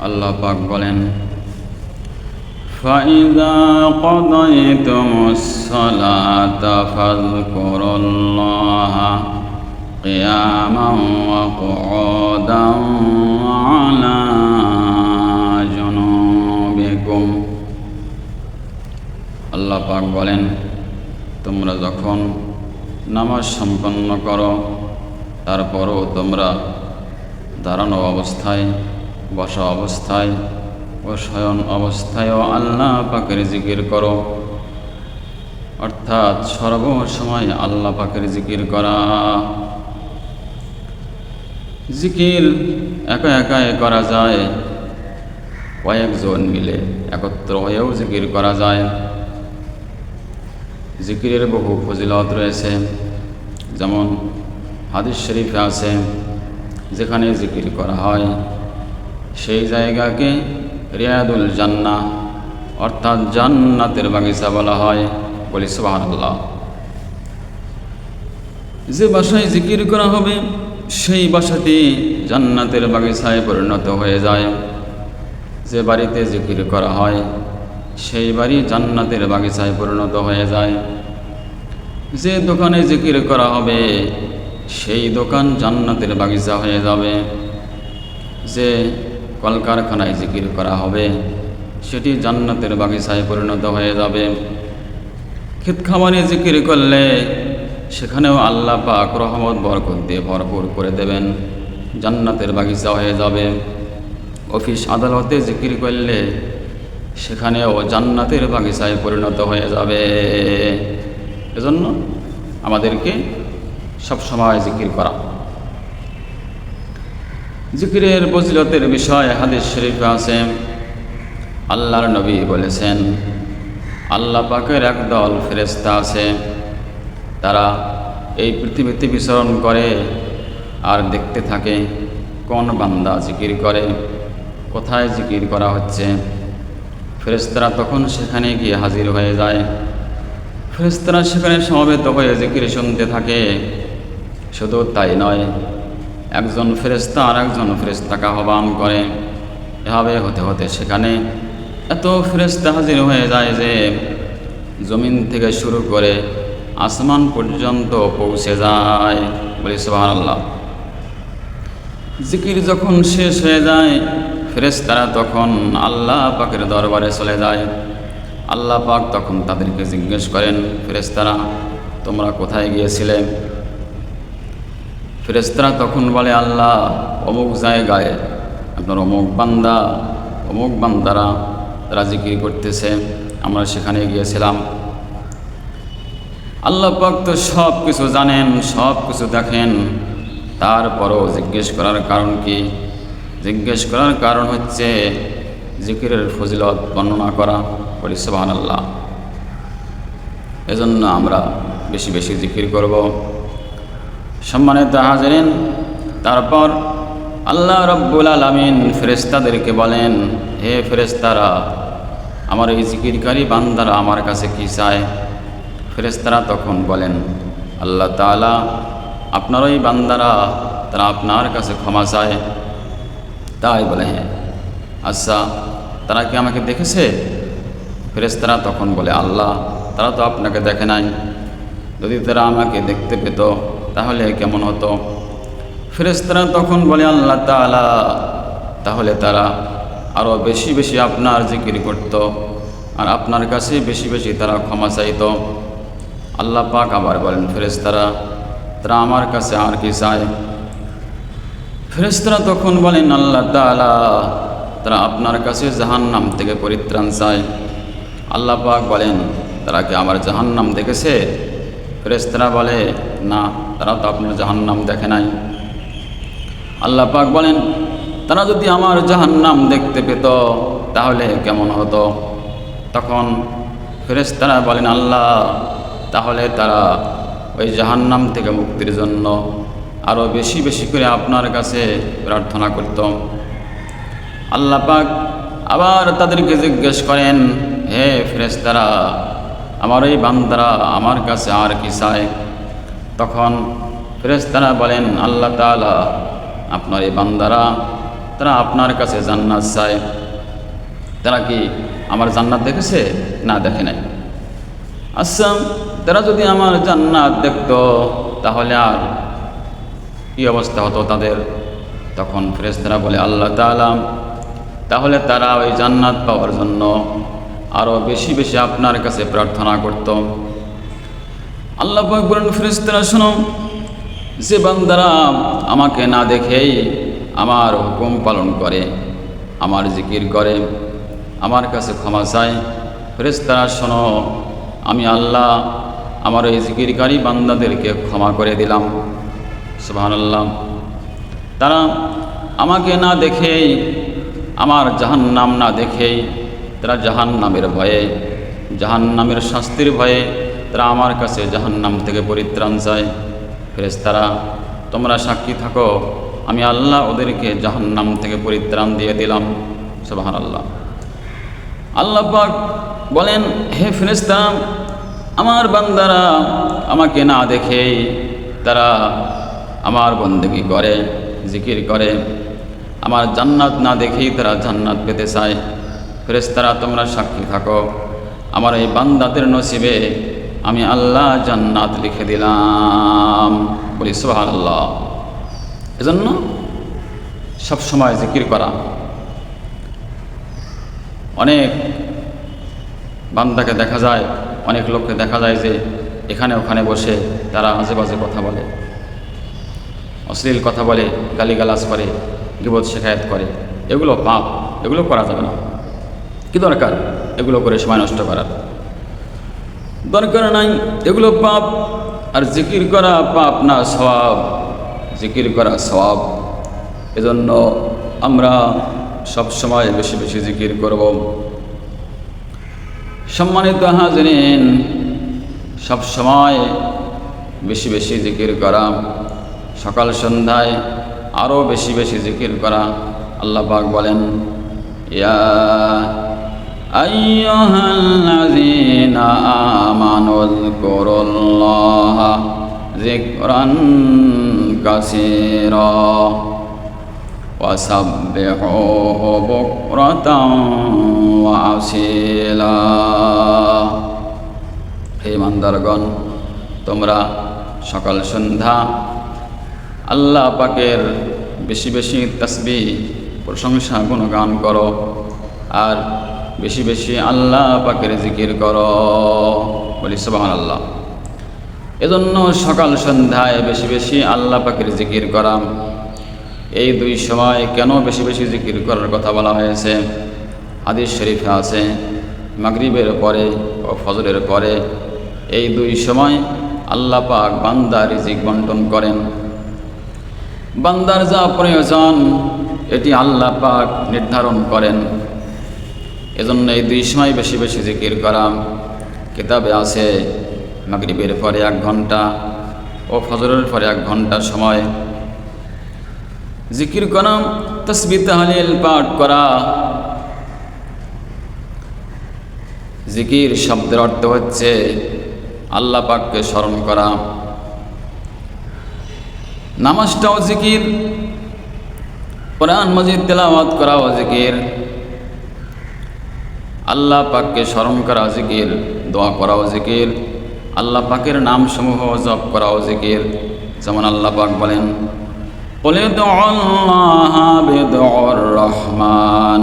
আল্লাহ পাক বলেন, فَإِذَا قَضَيْتُمُ الصَّلَاةَ فَاذْكُرُوا اللَّهَ قِيَامًا وَقُعُودًا وَعَلَى جُنُوبِكُمْ। আল্লাহ পাক বলেন, তোমরা যখন নামাজ সম্পন্ন করো তারপরও তোমরা দাঁড়ানো অবস্থায়, বসা অবস্থায় ও শয়ন অবস্থায়ও আল্লাহ পাকের জিকির করো। অর্থাৎ সর্বসময় আল্লাহ পাকের জিকির করা। জিকির একা একাই করা যায়, কয়েকজন মিলে একত্র হয়েও জিকির করা যায়। জিকিরের বহু ফজিলত রয়েছে, যেমন হাদিস শরীফে আছে, যেখানে জিকির করা হয় সেই জায়গাকে রিয়াদুল জান্নাহ অর্থাৎ জান্নাতের বাগিচা বলা হয়। বলি সুবহানাল্লাহ। যে বাসায় জিকির করা হবে সেই বাসাটি জান্নাতের বাগিচায় পরিণত হয়ে যায়। যে বাড়িতে জিকির করা হয় সেই বাড়ি জান্নাতের বাগিচায় পরিণত হয়ে যায়। যে দোকানে জিকির করা হবে সেই দোকান জান্নাতের বাগিচা হয়ে যাবে। যে কলকারখানায় জিকির করা হবে সেটি জান্নাতের বাগিচায় পরিণত হয়ে যাবে। ক্ষেত খামারে জিকির করলে সেখানেও আল্লাহ পাক রহমত বরকত দিয়ে ভরপুর করে দেবেন, জান্নাতের বাগিচা হয়ে যাবে। অফিস আদালতে জিকির করলে সেখানেও জান্নাতের বাগিচায় পরিণত হয়ে যাবে। এজন্য আমাদেরকে সবসময় জিকির করা। জিকিরের ফজিলতের বিষয় হাদিস শরীফে আছে। আল্লাহর নবী বলেছেন, আল্লাহ পাকের একদল ফেরেশতা আছে, তারা এই পৃথিবীতে বিচরণ করে আর দেখতে থাকে কোন বান্দা জিকির করে, কোথায় জিকির করা হচ্ছে। ফেরেশতারা তখন সেখানে গিয়ে হাজির হয়ে যায়। ফেরেশতারা সেখানে সমবেত হয়ে জিকির শুনতে থাকে। শুধু তাই নয়, একজন ফেরেশতা আর একজন ফেরেশতাকে আহ্বান করে। এভাবে হতে হতে সেখানে এত ফেরেশতা হাজির হয়ে যায় যে জমিন থেকে শুরু করে আসমান পর্যন্ত পৌঁছে যায়। বলি সুবহানাল্লাহ। জিকির যখন শেষ হয়ে যায় ফেরেশতারা তখন আল্লাহ পাকের দরবারে চলে যায়। আল্লাহ পাক তখন তাদেরকে জিজ্ঞেস করেন, ফেরেশতারা তোমরা কোথায় গিয়েছিলে? ফেরেশতারা তখন বলে, আল্লাহ অমুক জায়গায় আপনার অমুক বান্দা, অমুক বান্দারা তারা জিকির করতেছে, আমরা সেখানে গিয়েছিলাম। আল্লাহ পাক তো সব কিছু জানেন, সব কিছু দেখেন, তারপরও জিজ্ঞেস করার কারণ কি? জিজ্ঞেস করার কারণ হচ্ছে জিকিরের ফজিলত বর্ণনা করা। বলি সুবহানাল্লাহ। এজন্য আমরা বেশি বেশি জিকির করব। সম্মানিত হাজিরিন, তারপর আল্লাহ রব্বুল আলামিন ফেরেশতাদেরকে বলেন, হে ফেরেশতারা, আমার এই জিকিরকারী বান্দারা আমার কাছে কি চায়? ফেরেশতারা তখন বলেন, আল্লাহ তাআলা আপনার ওই বান্দারা তারা আপনার কাছে ক্ষমা চায়। তাই বলে, হ্যাঁ আচ্ছা, তারা কি আমাকে দেখেছে? ফেরেশতারা তখন বলে, আল্লাহ তারা তো আপনাকে দেখে নাই, যদি তারা আমাকে দেখতে পেত তাহলে কেমন হতো? ফেরেশতারা তখন বলে, আল্লাহ তাআলা তাহলে তারা আরও বেশি বেশি আপনার জিকির করত আর আপনার কাছে বেশি বেশি তারা ক্ষমা চাইত। আল্লাহ পাক আবার বলেন, ফেরেশতারা তারা আমার কাছে আর কি চায়? ফেরেশতারা তখন বলেন, আল্লাহ তাআলা তারা আপনার কাছে জাহান্নাম থেকে পরিত্রাণ চায়। আল্লাহ পাক বলেন, তারা কি আমার জাহান্নাম দেখেছে? ফেরেশতারা বলে, না, তারা তো আপনার জাহান্নাম দেখে নাই। আল্লাহ পাক বলেন, তারা যদি আমার জাহান্নাম দেখতে পেত তাহলে কেমন হতো? তখন ফেরেশতারা বলেন, আল্লাহ তাহলে তারা ওই জাহান্নাম থেকে মুক্তির জন্য আরও বেশি বেশি করে আপনার কাছে প্রার্থনা করত। আল্লাহ পাক আবার তাদেরকে জিজ্ঞেস করেন, হে ফেরেশতারা, আমার এই বান্দারা আমার কাছে আর কি চায়? তখন ফেরেশতারা বলেন, আল্লাহ তাআলা আপনার এই বান্দারা তারা আপনার কাছে জান্নাত চায়। তারা কি আমার জান্নাত দেখেছে? না, দেখে নাই। আচ্ছা, তারা যদি আমার জান্নাত দেখত তাহলে আর কি অবস্থা হতো তাদের? তখন ফেরেশতারা বলে, আল্লাহ তাআলা, তাহলে তারা ওই জান্নাত পাওয়ার জন্য আরও বেশি বেশি আপনার কাছে প্রার্থনা করত। আল্লাহ পাক বলেন, ফেরেশতারা শোনো, যে বান্দারা আমাকে না দেখেই আমার হুকুম পালন করে, আমার জিকির করে, আমার কাছে ক্ষমা চায়, ফেরেশতারা শোনো, আমি আল্লাহ আমার এই জিকিরকারী বান্দাদেরকে ক্ষমা করে দিলাম। সুবহানাল্লাহ। তারা আমাকে না দেখেই, আমার জাহান্নাম না দেখেই, তারা জাহান্নামের ভয়ে, জাহান্নামের শাস্তির ভয়ে তারা আমার কাছে জাহান্নাম থেকে পরিত্রাণ চায়। ফেরেশতারা, তোমরা সাক্ষী থাকো, আমি আল্লাহ ওদেরকে জাহান্নাম থেকে পরিত্রাণ দিয়ে দিলাম। সুবহানাল্লাহ। আল্লাহ পাক বলেন, হে ফেরেশতারা, আমার বান্দারা আমাকে না দেখেই তারা আমার বন্দেগী করে, জিকির করে, আমার জান্নাত না দেখেই তারা জান্নাত পেতে চায়। ফেরেশতারা, তোমরা সাক্ষী থাকো, আমার এই বান্দাদের নসিবে আমি আল্লাহ জান্নাত লিখে দিলাম। বলি সুবহানাল্লাহ। এজন্য সবসময় জিকির করা। অনেক বান্দাকে দেখা যায়, অনেক লোককে দেখা যায় যে এখানে ওখানে বসে তারা আজে বাজে কথা বলে, অশ্লীল কথা বলে, গালিগালাজ করে, গীবত শিকায়াত করে। এগুলো পাপ, এগুলো করা যাবে না। কি দরকার এগুলো করে সময় নষ্ট করার? দরকার নাই, এগুলো পাপ। আর জিকির করা পাপ না, সওয়াব। জিকির করা সওয়াব। এজন্য আমরা সব সময় বেশি বেশি জিকির করব। সম্মানিত হাজিরিন, সব সময় বেশি বেশি জিকির করা, সকাল সন্ধ্যায় আরও বেশি বেশি জিকির করা। আল্লাহ পাক বলেন, ইয়া আইয়ুহাল্লাযীনা আমানু যকুরুল্লাহা যিকরান কাসীরা ওয়াসাব্বিহুহু বুকরাতান ওয়া আসীলা। হে ইমানদারগণ, তোমরা সকাল সন্ধ্যা আল্লাহ পাকের বেশি বেশি তাসবিহ, প্রশংসা, গুণগান করো, আর বেশি বেশি আল্লাহ পাকের জিকির করো। বলি সুবহানাল্লাহ। এজন্য সকাল সন্ধ্যায় বেশি বেশি আল্লাহ পাকের জিকির করা। এই দুই সময় কেন বেশি বেশি জিকির করার কথা বলা হয়েছে? হাদিস শরীফে আছে, মাগরিবের পরে ও ফজরের পরে এই দুই সময় আল্লাহ পাক বান্দার রিজিক বন্টন করেন। বান্দার যা প্রয়োজন এটি আল্লাহ পাক নির্ধারণ করেন। এজন্য এই দুই সময় বেশি বেশি জিকির করা। কিতাবে আছে মাগরিবের পরে 1 ঘন্টা ও ফজরের পরে 1 ঘন্টা সময় জিকির করা, তাসবিহ তাহলিল পাঠ করা। জিকির শব্দের অর্থ হচ্ছে আল্লাহ পাককে স্মরণ করা। নামাজটাও জিকির, কোরআন মাজিদ তেলাওয়াত করাও জিকির, আল্লাহ পাককে স্মরণ করা জিকির, দোয়া করাও জিকির, আল্লাহ পাকের নামসমূহ জপ করাও জিকির। যেমন আল্লাহ পাক বলেন, কুল উদউল্লাহা বিদউর রহমান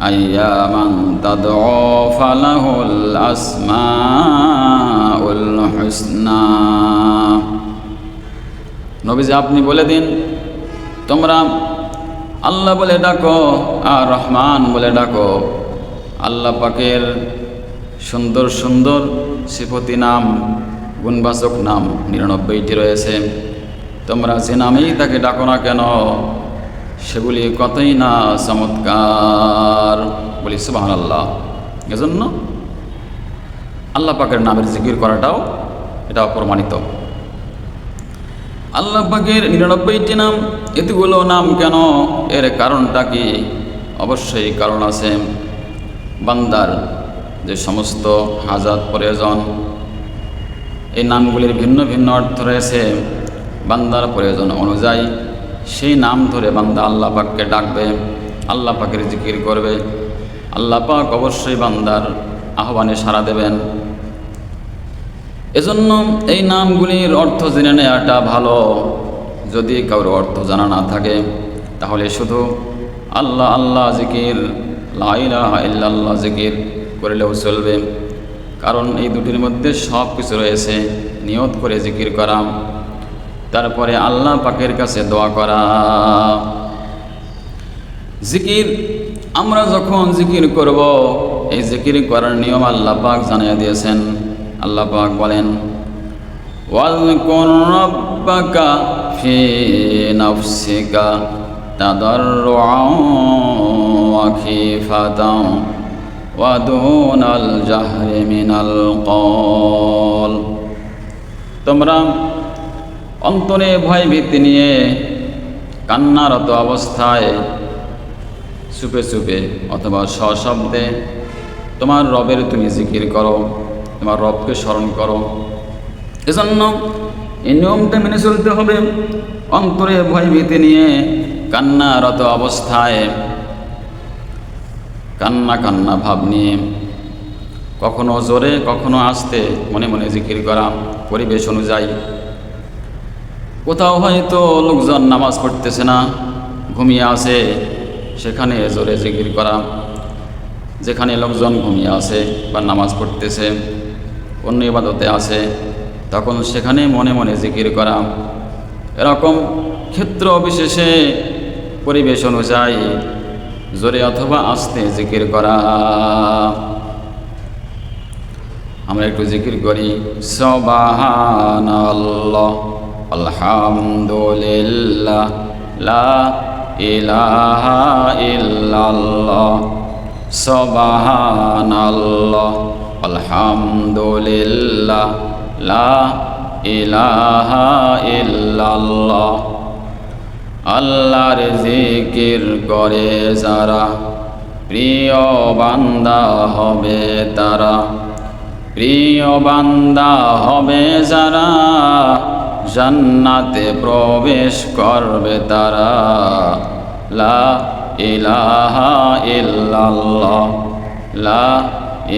আইয়ামান তাদউ ফালাহুল আসমাউল হুসনা। নবীজি, আপনি বলে দিন, তোমরা আল্লাহ বলে ডাকো আর রহমান বলে ডাকো। আল্লাহ পাকের সুন্দর সুন্দর সিফতি নাম, গুণবাচক নাম 99টি রয়েছে। তোমরা যে নামেই তাকে ডাকো না কেন, সেগুলি কতই না চমৎকার। বলি সুবহানাল্লাহ। এজন্য আল্লাহ পাকের নামের জিকির করাটাও এটাও প্রমাণিত। আল্লাহ পাকের 99টি নাম, এতগুলো নাম কেন? এর কারণটা কি? অবশ্যই কারণ আছে। বান্দার যে সমস্ত হাজাত প্রয়োজন, এই নামগুলির ভিন্ন ভিন্ন অর্থ রয়েছে। বান্দার প্রয়োজন অনুযায়ী সেই নাম ধরে বান্দা আল্লাহ পাককে ডাকবে, আল্লাহ পাকের জিকির করবে, আল্লাহ পাক অবশ্যই বান্দার আহ্বানে সাড়া দেবেন। এজন্য এই নামগুলির অর্থ জেনে নেওয়াটা ভালো। যদি কারোর অর্থ জানা না থাকে তাহলে শুধু আল্লাহ আল্লাহ জিকির, লা ইলাহা ইল্লাল্লাহ জিকির করলেও চলবে। কারণ এই দুটির মধ্যে সব কিছু রয়েছে। নিয়ত করে জিকির করা, তারপরে আল্লাহ পাকের কাছে দোয়া করা। জিকির আমরা যখন জিকির করব, এই জিকির করার নিয়ম আল্লাহ পাক জানিয়ে দিয়েছেন। আল্লাহ পাক বলেন, ওয়াযকুর রাব্বাকা ফি নাফসিকা তাদাররুআন ওয়া খিফাতান ওয়া দুনাল জাহরি মিনাল কওল। তোমরা অন্তরে ভয় ভীতি নিয়ে কান্নারত অবস্থায় চুপে চুপে অথবা সশব্দে তোমার রবের তুমি জিকির করো, তোমার রবকে স্মরণ করো। এজন্য এই নিয়মটা মেনে চলতে হবে। অন্তরে ভয় ভীতি নিয়ে কান্নারত অবস্থায় কান্না কান্না ভাব নিয়ে কখনো জোরে কখনো আস্তে মনে মনে জিকির করা পরিবেশ অনুযায়ী। কোথাও হয়তো লোকজন নামাজ পড়তেছে না, ঘুমিয়ে আছে, সেখানে জোরে জিকির করা। যেখানে লোকজন ঘুমিয়ে আছে বা নামাজ পড়তেছে, অন্য ইবাদতে আছে, তখন সেখানে মনে মনে জিকির করা। এরকম ক্ষেত্র বিশেষে পরিবেশ অনুযায়ী জোরে অথবা আস্তে জিকির করা। আমরা একটু জিকির করি, সুবহানাল্লাহ, আলহামদুলিল্লাহ, লা ইলাহা ইল্লাল্লাহ, সুবহানাল্লাহ, আলহামদুলিল্লাহ, লা ইলাহা ইল্লাল্লাহ। আল্লাহর জিকির করে যারা প্রিয় বান্দা হবে তারা, প্রিয় বান্দা হবে যারা জান্নাতে প্রবেশ করবে তারা। লা ইলাহা ইল্লাল্লাহ, লা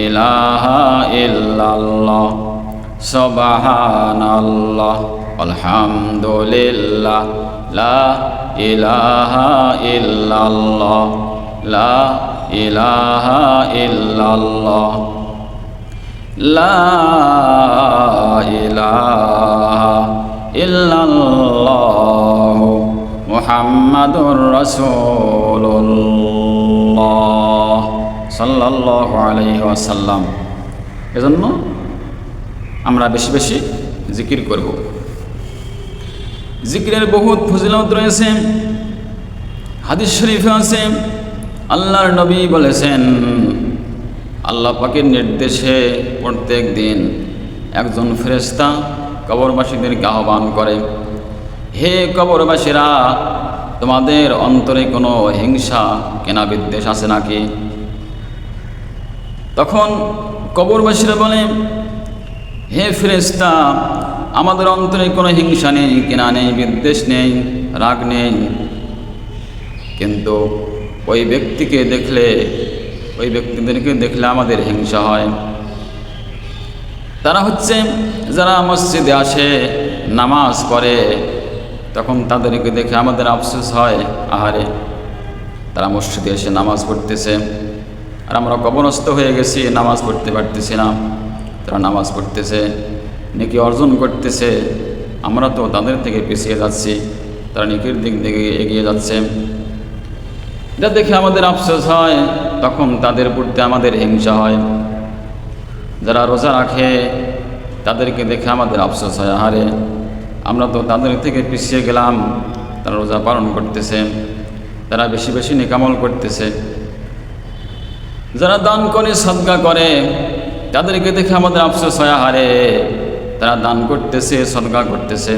ইলাহা ইল্লাল্লাহ, সুবহানাল্লাহ, আলহামদুলিল্লাহ, লা ইলাহা ইল্লাল্লাহ, লা ইলাহা ইল্লাল্লাহ, লা ইলাহা ইল্লাল্লাহ, মুহাম্মাদুর রাসূলুল্লাহ সাল্লাল্লাহু আলাইহি ওয়াসাল্লাম। এজন্য আমরা বেশি বেশি জিকির করব। জিকিরের বহুত ফজিলত রয়েছে। হাদিস শরীফে আছে, আল্লাহর নবী বলেছেন, আল্লাহ পাকের নির্দেশে প্রত্যেক দিন একজন ফেরেশতা কবরবাসীদেরকে আহ্বান করে, হে কবরবাসীরা, তোমাদের অন্তরে কোনো হিংসা কেনা বিদ্বেষ আছে নাকি? তখন কবরবাসীরা বলে, হে ফেরেশতা, আমাদের অন্তরে কোনো হিংসা নেই, কেনা নেই, বিদ্বেষ নেই, রাগ নেই। কিন্তু ওই ব্যক্তিকে দেখলে, ওই ব্যক্তিদেরকে দেখলে আমাদের হিংসা হয়। তারা হচ্ছে যারা মসজিদে আসে, নামাজ পড়ে, তখন তাদেরকে দেখে আমাদের আফসোস হয়, আহারে, তারা মসজিদে এসে নামাজ পড়তেছে আর আমরা কবরস্থ হয়ে গেছি, নামাজ পড়তে পারতেছি না। তারা নামাজ পড়তেছে, নেকি অর্জন করতেছে, আমরা তো তাদের থেকে পিছিয়ে যাচ্ছি, তারা নেকির দিক থেকে এগিয়ে যাচ্ছে। এটা দেখে আমাদের আফসোস হয়, তখন তাদের প্রতি আমাদের হিংসা হয়। যারা রোজা রাখে তাদেরকে দেখে আমাদের আফসোস হয়, আহারে, আমরা তো তাদের থেকে পিছিয়ে গেলাম, তারা রোজা পালন করতেছে, তারা বেশি বেশি নেকামল করতেছে। যারা দান করে, সদকা করে, তাদেরকে দেখে আমাদের আফসোস হয়, আহারে, তারা দান করতেছে, সদকা করতেছে,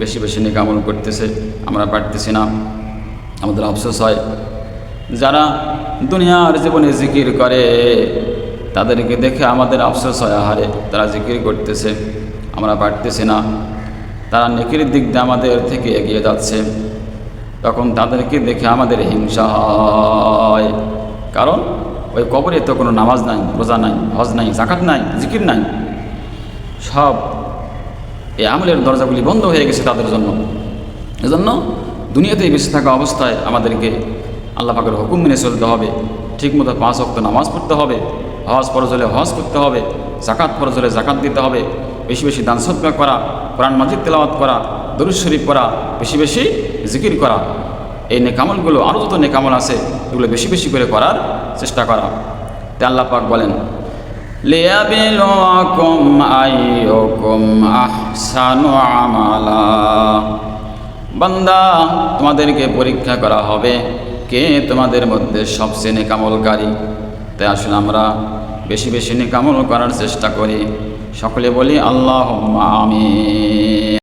বেশি বেশি নেকামল করতেছে, আমরা পারতেছি না, আমাদের আফসোস হয়। যারা দুনিয়ার জীবনে জিকির করে তাদেরকে দেখে আমাদের আফসোস হয়, আহারে, তারা জিকির করতেছে, আমরা পারতেছি না, তারা নেকির দিক দিয়ে আমাদের থেকে এগিয়ে যাচ্ছে। তখন তাদেরকে দেখে আমাদের হিংসা হয়। কারণ ওই কবরে তো কোনো নামাজ নাই, রোজা নাই, হজ নাই, জাকাত নাই, জিকির নাই, সব এই আমলের দরজাগুলি বন্ধ হয়ে গেছে তাদের জন্য। এজন্য দুনিয়াতেই বেঁচে থাকা অবস্থায় আমাদেরকে আল্লাহ পাকের হুকুম মেনে চলতে হবে, ঠিকমতো 5 ওয়াক্ত নামাজ পড়তে হবে, হজ ফরজ হলে হজ করতে হবে, জাকাত ফরজ হলে জাকাত দিতে হবে, বেশি বেশি দান সদকা করা, কোরআন মাজিদ তেলাওয়াত করা, দরুদ শরীফ পড়া, বেশি বেশি জিকির করা, এই নেকামলগুলো আরও যত নেকামল আছে এগুলো বেশি বেশি করে করার চেষ্টা করা। তাই আল্লাহ পাক বলেন, লিয়াবলুয়াকুম আইয়ুকুম আহসানু আমালা, বান্দা তোমাদেরকে পরীক্ষা করা হবে কে তোমাদের মধ্যে সবচেয়ে নেকামলকারী। তাই আসলে আমরা বেশি বেশি নেকামল করার চেষ্টা করি। সকলে বলি আল্লাহুম্মা আমিন।